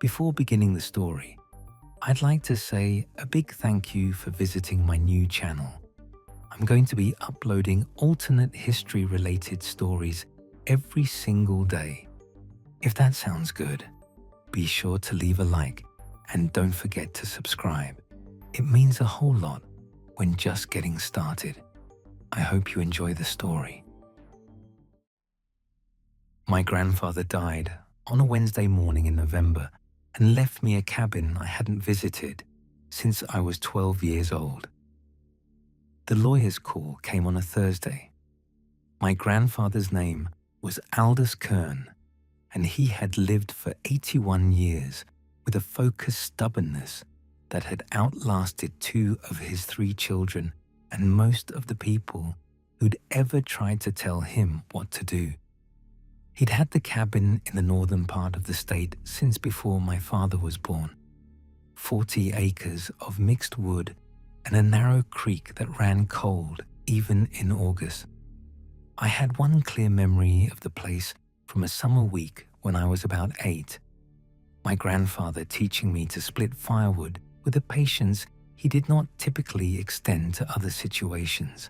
Before beginning the story, I'd like to say a big thank you for visiting my new channel. I'm going to be uploading alternate history-related stories every single day. If that sounds good, be sure to leave a like and don't forget to subscribe. It means a whole lot when just getting started. I hope you enjoy the story. My grandfather died on a Wednesday morning in November and left me a cabin I hadn't visited since I was 12 years old. The lawyer's call came on a Thursday. My grandfather's name was Aldous Kern, and he had lived for 81 years with a focused stubbornness that had outlasted 2 of his 3 children and most of the people who'd ever tried to tell him what to do. He'd had the cabin in the northern part of the state since before my father was born. 40 acres of mixed wood and a narrow creek that ran cold even in August. I had one clear memory of the place from a summer week when I was about 8. My grandfather teaching me to split firewood with a patience he did not typically extend to other situations.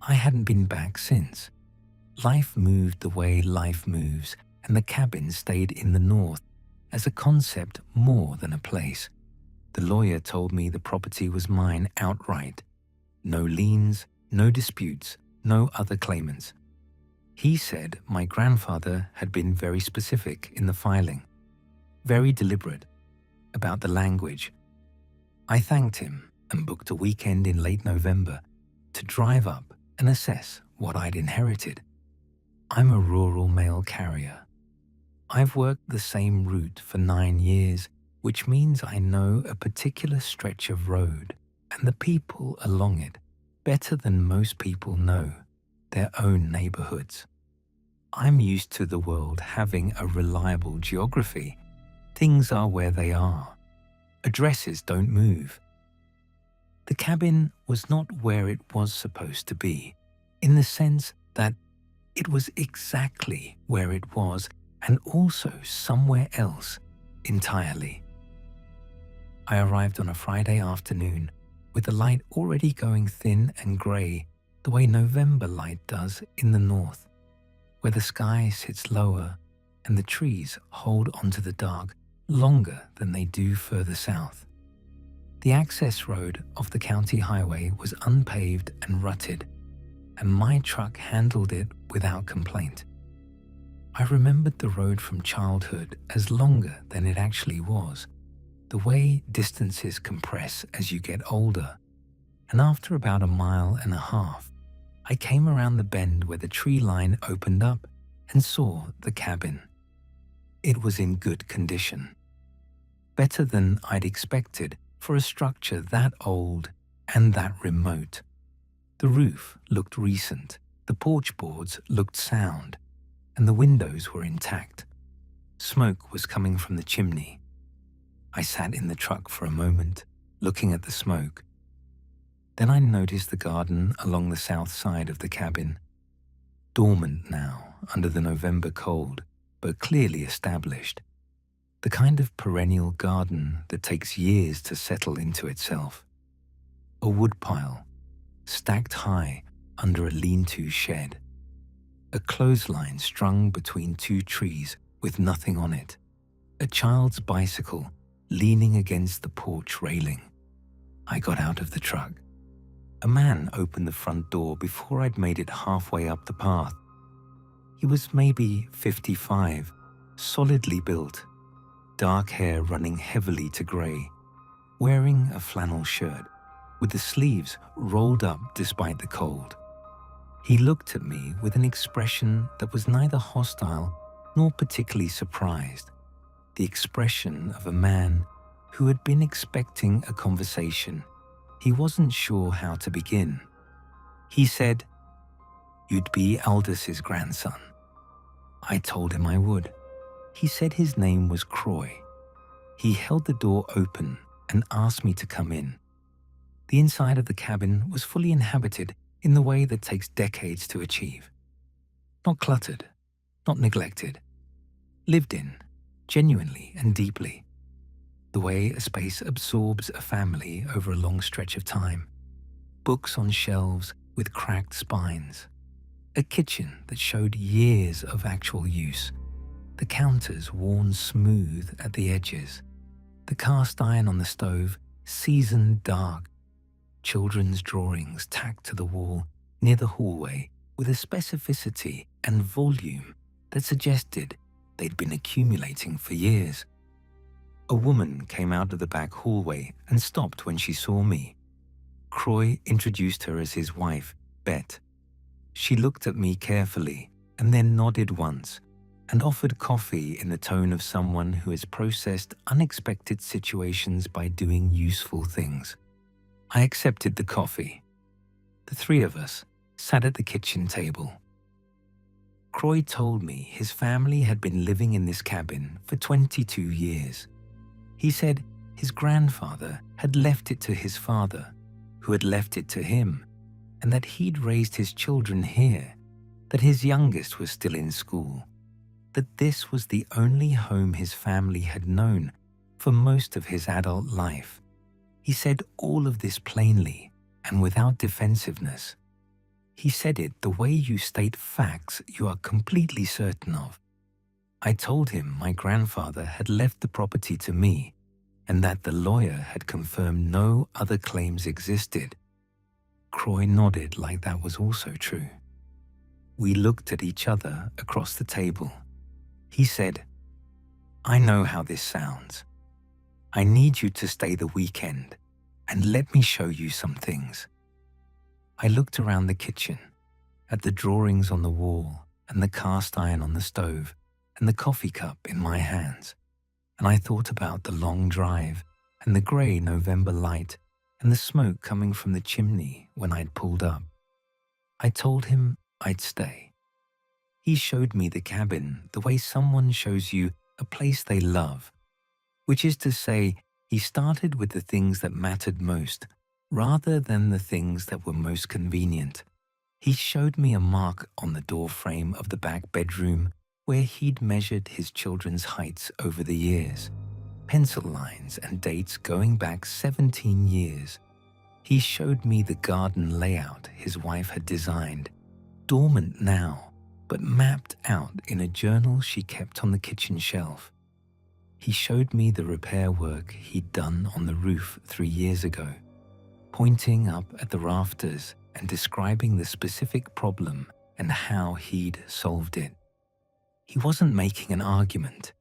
I hadn't been back since. Life moved the way life moves, and the cabin stayed in the north as a concept more than a place. The lawyer told me the property was mine outright. No liens, no disputes, no other claimants. He said my grandfather had been very specific in the filing, very deliberate about the language. I thanked him and booked a weekend in late November to drive up and assess what I'd inherited. I'm a rural mail carrier. I've worked the same route for 9 years, which means I know a particular stretch of road and the people along it better than most people know their own neighborhoods. I'm used to the world having a reliable geography. Things are where they are. Addresses don't move. The cabin was not where it was supposed to be, in the sense that it was exactly where it was and also somewhere else entirely. I arrived on a Friday afternoon with the light already going thin and grey the way November light does in the north, where the sky sits lower and the trees hold onto the dark longer than they do further south. The access road off the county highway was unpaved and rutted, and my truck handled it without complaint. I remembered the road from childhood as longer than it actually was, the way distances compress as you get older, and after about 1.5 miles, I came around the bend where the tree line opened up and saw the cabin. It was in good condition, better than I'd expected for a structure that old and that remote. The roof looked recent, the porch boards looked sound, and the windows were intact. Smoke was coming from the chimney. I sat in the truck for a moment, looking at the smoke. Then I noticed the garden along the south side of the cabin, dormant now under the November cold, but clearly established. The kind of perennial garden that takes years to settle into itself. A woodpile, stacked high under a lean-to shed. A clothesline strung between 2 trees with nothing on it. A child's bicycle leaning against the porch railing. I got out of the truck. A man opened the front door before I'd made it halfway up the path. He was maybe 55, solidly built, dark hair running heavily to grey, wearing a flannel shirt with the sleeves rolled up despite the cold. He looked at me with an expression that was neither hostile nor particularly surprised, the expression of a man who had been expecting a conversation. He wasn't sure how to begin. He said, "You'd be Aldous' grandson." I told him I would. He said his name was Croy. He held the door open and asked me to come in. The inside of the cabin was fully inhabited in the way that takes decades to achieve. Not cluttered, not neglected. Lived in, genuinely and deeply. the way a space absorbs a family over a long stretch of time, books on shelves with cracked spines, a kitchen that showed years of actual use, the counters worn smooth at the edges, the cast iron on the stove seasoned dark, children's drawings tacked to the wall near the hallway with a specificity and volume that suggested they'd been accumulating for years. A woman came out of the back hallway and stopped when she saw me. Croy introduced her as his wife, Bet. She looked at me carefully and then nodded once and offered coffee in the tone of someone who has processed unexpected situations by doing useful things. I accepted the coffee. The three of us sat at the kitchen table. Croy told me his family had been living in this cabin for 22 years. He said his grandfather had left it to his father, who had left it to him, and that he'd raised his children here, that his youngest was still in school, that this was the only home his family had known for most of his adult life. He said all of this plainly and without defensiveness. He said it the way you state facts you are completely certain of. I told him my grandfather had left the property to me and that the lawyer had confirmed no other claims existed. Croy nodded like that was also true. We looked at each other across the table. He said, "I know how this sounds. I need you to stay the weekend and let me show you some things." I looked around the kitchen, at the drawings on the wall and the cast iron on the stove and the coffee cup in my hands, and I thought about the long drive and the grey November light and the smoke coming from the chimney when I'd pulled up. I told him I'd stay. He showed me the cabin the way someone shows you a place they love, which is to say, he started with the things that mattered most, rather than the things that were most convenient. He showed me a mark on the door frame of the back bedroom where he'd measured his children's heights over the years, pencil lines and dates going back 17 years. He showed me the garden layout his wife had designed, dormant now, but mapped out in a journal she kept on the kitchen shelf. He showed me the repair work he'd done on the roof 3 years ago, pointing up at the rafters and describing the specific problem and how he'd solved it. He wasn't making an argument.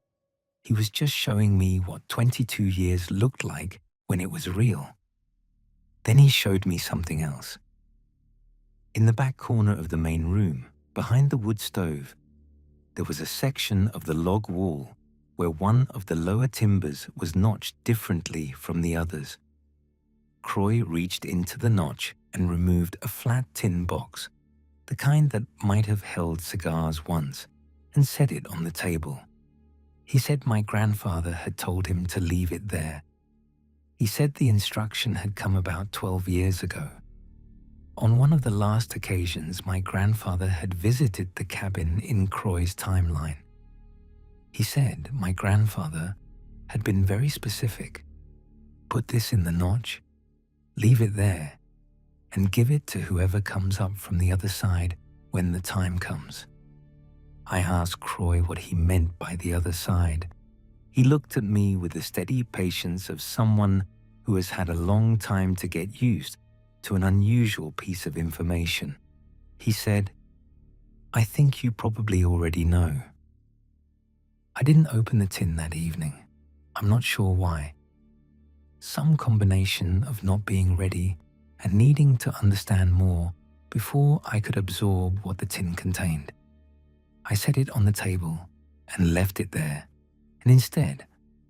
He was just showing me what 22 years looked like when it was real. Then he showed me something else. In the back corner of the main room, behind the wood stove, there was a section of the log wall where one of the lower timbers was notched differently from the others. Croy reached into the notch and removed a flat tin box, the kind that might have held cigars once, and set it on the table. He said my grandfather had told him to leave it there. He said the instruction had come about 12 years ago. On one of the last occasions my grandfather had visited the cabin in Croy's timeline. He said my grandfather had been very specific. Put this in the notch, leave it there, and give it to whoever comes up from the other side when the time comes. I asked Croy what he meant by the other side. He looked at me with the steady patience of someone who has had a long time to get used to an unusual piece of information. He said, "I think you probably already know." I didn't open the tin that evening. I'm not sure why. Some combination of not being ready and needing to understand more before I could absorb what the tin contained. I set it on the table and left it there, and instead,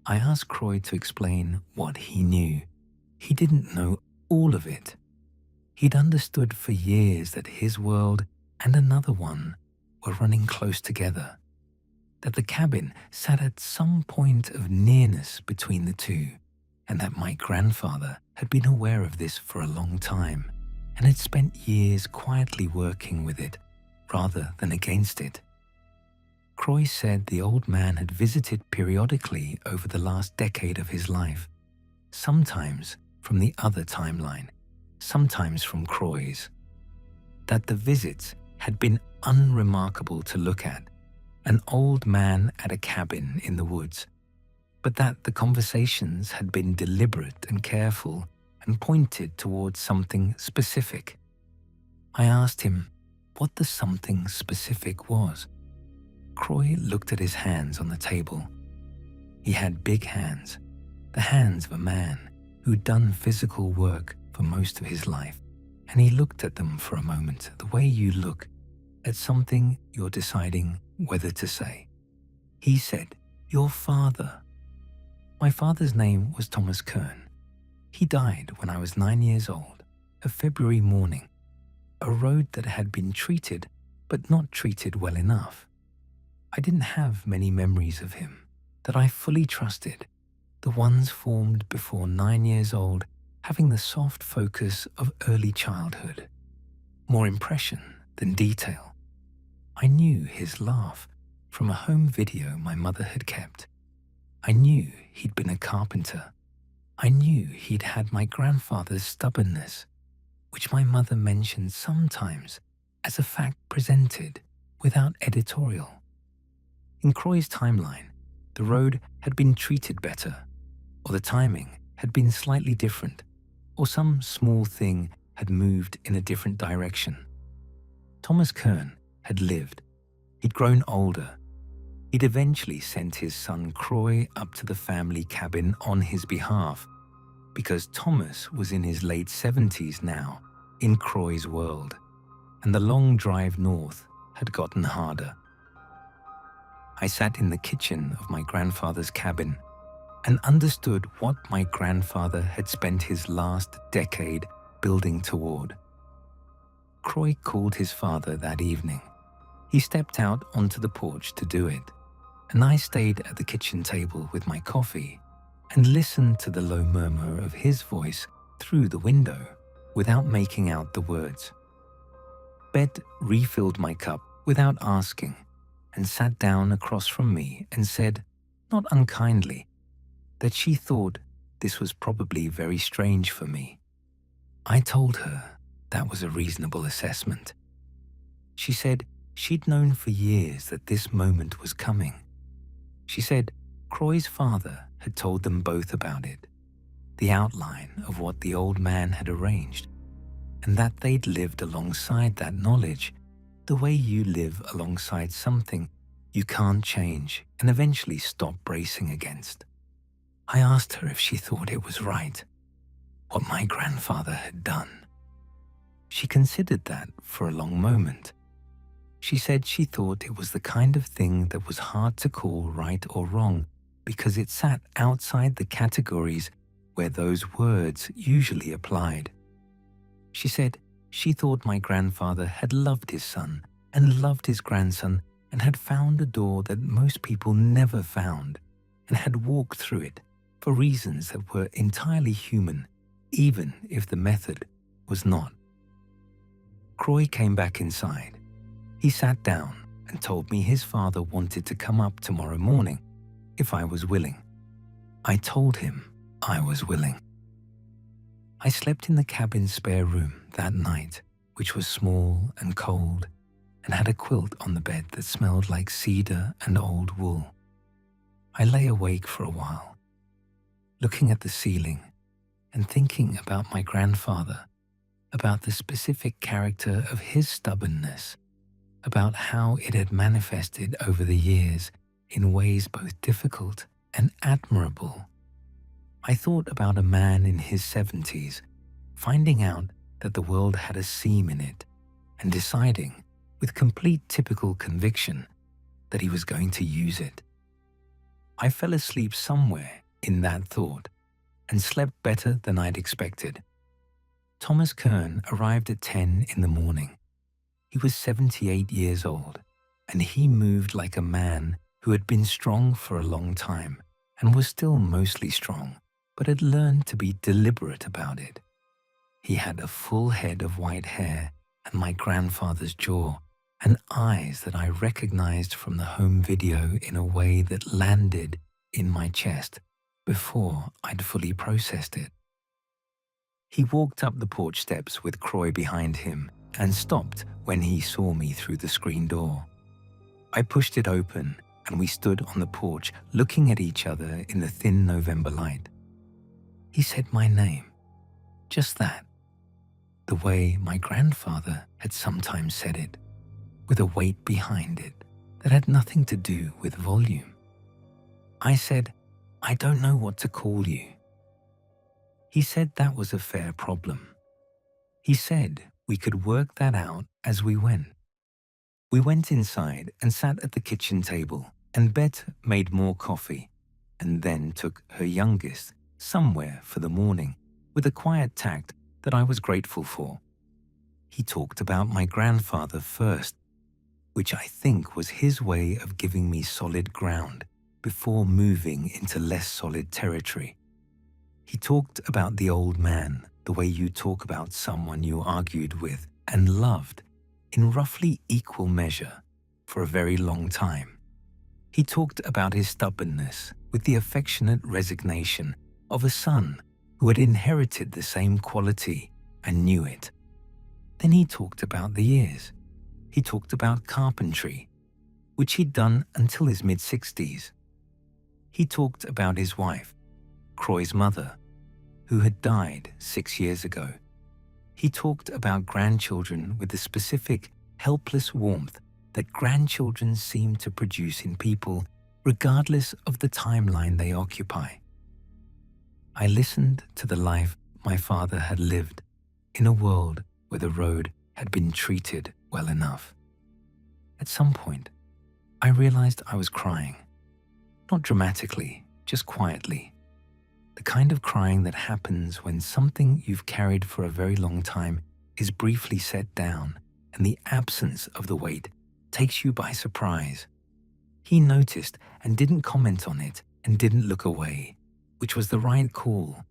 I asked Croy to explain what he knew. He didn't know all of it. He'd understood for years that his world and another one were running close together, that the cabin sat at some point of nearness between the two, and that my grandfather had been aware of this for a long time and had spent years quietly working with it rather than against it. Croy said the old man had visited periodically over the last decade of his life, sometimes from the other timeline, sometimes from Croy's. That the visits had been unremarkable to look at, an old man at a cabin in the woods, but that the conversations had been deliberate and careful and pointed towards something specific. I asked him what the something specific was. Croy looked at his hands on the table. He had big hands, the hands of a man who'd done physical work for most of his life, and he looked at them for a moment the way you look at something you're deciding whether to say. He said, "Your father." My father's name was Thomas Kern. He died when I was 9 years old, a February morning, a road that had been treated but not treated well enough. I didn't have many memories of him that I fully trusted, the ones formed before 9 years old, having the soft focus of early childhood, more impression than detail. I knew his laugh from a home video my mother had kept. I knew he'd been a carpenter. I knew he'd had my grandfather's stubbornness, which my mother mentioned sometimes as a fact presented without editorial. In Croy's timeline, the road had been treated better, or the timing had been slightly different, or some small thing had moved in a different direction. Thomas Kern had lived. He'd grown older. He'd eventually sent his son Croy up to the family cabin on his behalf, because Thomas was in his late 70s now, in Croy's world, and the long drive north had gotten harder. I sat in the kitchen of my grandfather's cabin and understood what my grandfather had spent his last decade building toward. Croy called his father that evening. He stepped out onto the porch to do it, and I stayed at the kitchen table with my coffee and listened to the low murmur of his voice through the window without making out the words. Bet refilled my cup without asking and sat down across from me and said, not unkindly, that she thought this was probably very strange for me. I told her that was a reasonable assessment. She said she'd known for years that this moment was coming. She said Croy's father had told them both about it, the outline of what the old man had arranged, and that they'd lived alongside that knowledge, the way you live alongside something you can't change and eventually stop bracing against. I asked her if she thought it was right, what my grandfather had done. She considered that for a long moment. She said she thought it was the kind of thing that was hard to call right or wrong because it sat outside the categories where those words usually applied. She said she thought my grandfather had loved his son and loved his grandson and had found a door that most people never found and had walked through it for reasons that were entirely human, even if the method was not. Croy came back inside. He sat down and told me his father wanted to come up tomorrow morning if I was willing. I told him I was willing. I slept in the cabin's spare room that night, which was small and cold, and had a quilt on the bed that smelled like cedar and old wool. I lay awake for a while, looking at the ceiling and thinking about my grandfather, about the specific character of his stubbornness, about how it had manifested over the years in ways both difficult and admirable. I thought about a man in his 70s finding out that the world had a seam in it and deciding, with complete typical conviction, that he was going to use it. I fell asleep somewhere in that thought and slept better than I'd expected. Thomas Kern arrived at 10 in the morning. He was 78 years old, and he moved like a man who had been strong for a long time and was still mostly strong, but had learned to be deliberate about it. He had a full head of white hair and my grandfather's jaw, and eyes that I recognized from the home video in a way that landed in my chest before I'd fully processed it. He walked up the porch steps with Croy behind him and stopped when he saw me through the screen door. I pushed it open and we stood on the porch looking at each other in the thin November light. He said my name, just that, the way my grandfather had sometimes said it, with a weight behind it that had nothing to do with volume. I said, "I don't know what to call you." He said that was a fair problem. He said we could work that out as we went. We went inside and sat at the kitchen table, and Bet made more coffee and then took her youngest somewhere for the morning with a quiet tact that I was grateful for. He talked about my grandfather first, which I think was his way of giving me solid ground before moving into less solid territory. He talked about the old man the way you talk about someone you argued with and loved in roughly equal measure for a very long time. He talked about his stubbornness with the affectionate resignation of a son who had inherited the same quality and knew it. Then he talked about the years. He talked about carpentry, which he'd done until his mid-60s. He talked about his wife, Croy's mother, who had died 6 years ago. He talked about grandchildren with the specific, helpless warmth that grandchildren seem to produce in people, regardless of the timeline they occupy. I listened to the life my father had lived in a world where the road had been treated well enough. At some point, I realized I was crying. Not dramatically, just quietly. The kind of crying that happens when something you've carried for a very long time is briefly set down and the absence of the weight takes you by surprise. He noticed and didn't comment on it and didn't look away, which was the right call,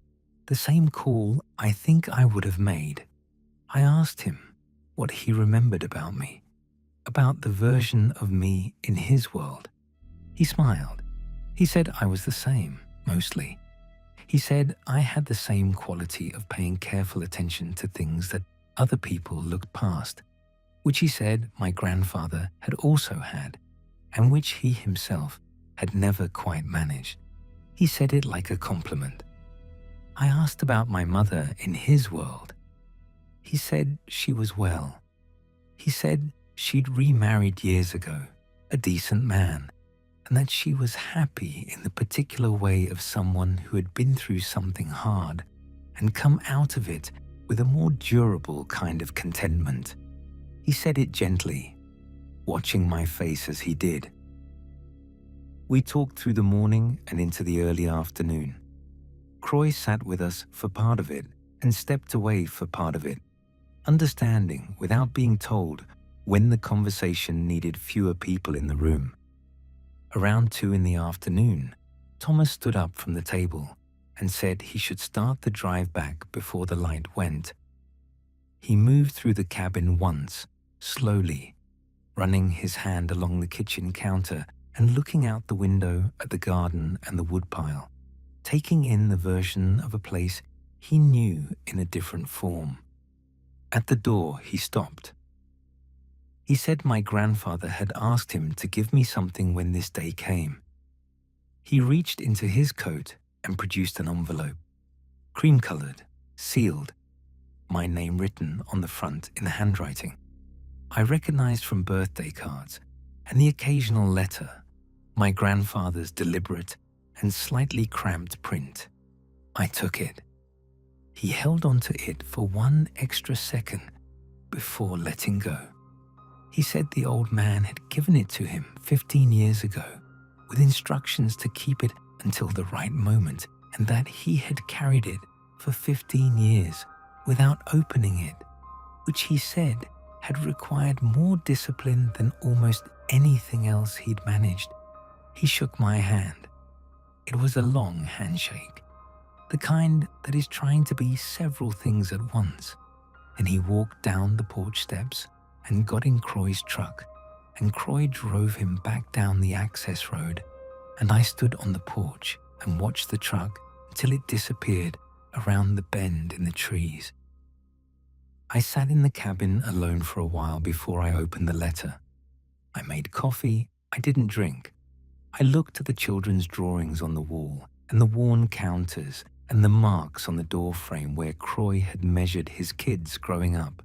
the same call I think I would have made. I asked him what he remembered about me, about the version of me in his world. He smiled. He said I was the same, mostly. He said I had the same quality of paying careful attention to things that other people looked past, which he said my grandfather had also had, and which he himself had never quite managed. He said it like a compliment. I asked about my mother in his world. He said she was well. He said she'd remarried years ago, a decent man, and that she was happy in the particular way of someone who had been through something hard and come out of it with a more durable kind of contentment. He said it gently, watching my face as he did. We talked through the morning and into the early afternoon. Croy sat with us for part of it and stepped away for part of it, understanding without being told when the conversation needed fewer people in the room. Around 2 in the afternoon, Thomas stood up from the table and said he should start the drive back before the light went. He moved through the cabin once, slowly, running his hand along the kitchen counter and looking out the window at the garden and the woodpile, taking in the version of a place he knew in a different form. At the door, he stopped. He said my grandfather had asked him to give me something when this day came. He reached into his coat and produced an envelope, cream-colored, sealed, my name written on the front in the handwriting I recognized from birthday cards, and the occasional letter, my grandfather's deliberate and slightly cramped print. I took it. He held onto it for 1 extra second before letting go. He said the old man had given it to him 15 years ago, with instructions to keep it until the right moment, and that he had carried it for 15 years without opening it, which he said had required more discipline than almost anything else he'd managed. He shook my hand. It was a long handshake, the kind that is trying to be several things at once, and he walked down the porch steps and got in Croy's truck, and Croy drove him back down the access road, and I stood on the porch and watched the truck until it disappeared around the bend in the trees. I sat in the cabin alone for a while before I opened the letter. I made coffee. I didn't drink. I looked at the children's drawings on the wall and the worn counters and the marks on the door frame where Croy had measured his kids growing up.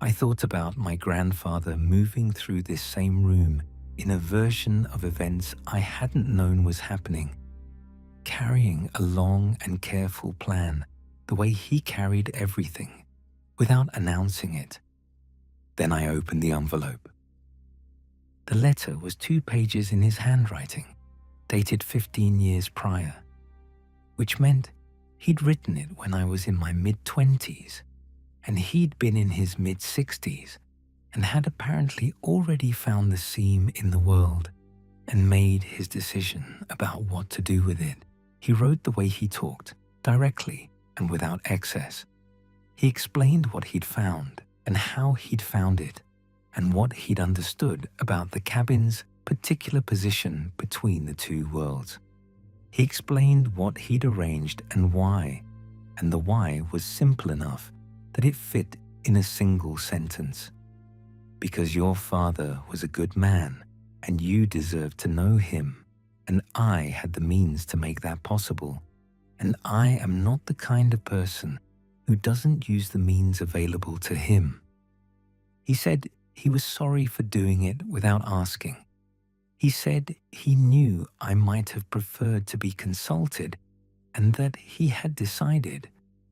I thought about my grandfather moving through this same room in a version of events I hadn't known was happening, carrying a long and careful plan, the way he carried everything, without announcing it. Then I opened the envelope. The letter was 2 pages in his handwriting, dated 15 years prior, which meant he'd written it when I was in my mid-20s, and he'd been in his mid-60s and had apparently already found the seam in the world and made his decision about what to do with it. He wrote the way he talked, directly and without excess. He explained what he'd found and how he'd found it, and what he'd understood about the cabin's particular position between the two worlds. He explained what he'd arranged and the why was simple enough that it fit in a single sentence. Because your father was a good man, and you deserved to know him, and I had the means to make that possible, and I am not the kind of person who doesn't use the means available to him. He said he was sorry for doing it without asking. He said he knew I might have preferred to be consulted, and that he had decided,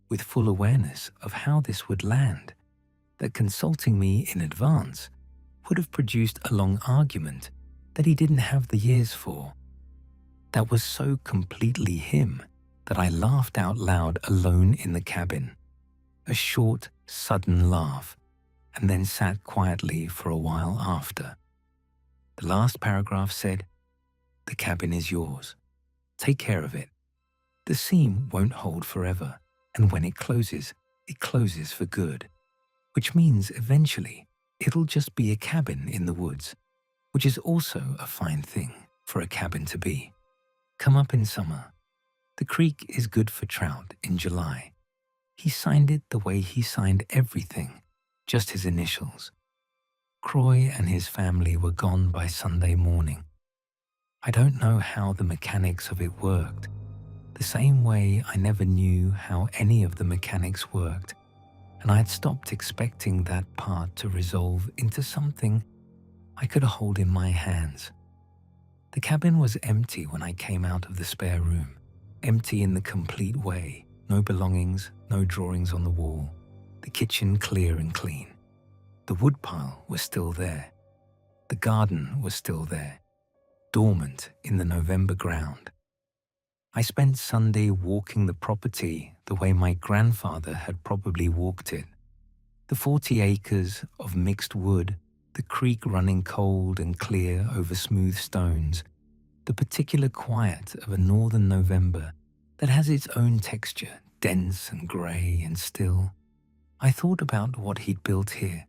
with full awareness of how this would land, that consulting me in advance would have produced a long argument that he didn't have the years for. That was so completely him that I laughed out loud alone in the cabin, a short, sudden laugh, and then sat quietly for a while after. The last paragraph said, "The cabin is yours. Take care of it. The seam won't hold forever, and when it closes for good, which means eventually it'll just be a cabin in the woods, which is also a fine thing for a cabin to be. Come up in summer. The creek is good for trout in July." He signed it the way he signed everything, just his initials. Croy and his family were gone by Sunday morning. I don't know how the mechanics of it worked, the same way I never knew how any of the mechanics worked, and I had stopped expecting that part to resolve into something I could hold in my hands. The cabin was empty when I came out of the spare room, empty in the complete way, no belongings, no drawings on the wall, the kitchen clear and clean. The woodpile was still there. The garden was still there, dormant in the November ground. I spent Sunday walking the property the way my grandfather had probably walked it. The 40 acres of mixed wood, the creek running cold and clear over smooth stones, the particular quiet of a northern November that has its own texture, dense and grey and still. I thought about what he'd built here.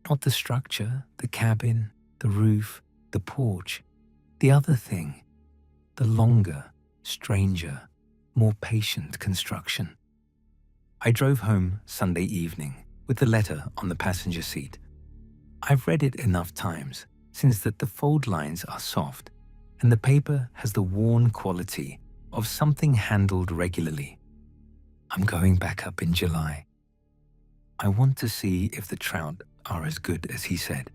Not the structure, the cabin, the roof, the porch, the other thing, the longer, stranger, more patient construction. I drove home Sunday evening with the letter on the passenger seat. I've read it enough times since that the fold lines are soft and the paper has the worn quality of something handled regularly. I'm going back up in July. I want to see if the trout are as good as he said.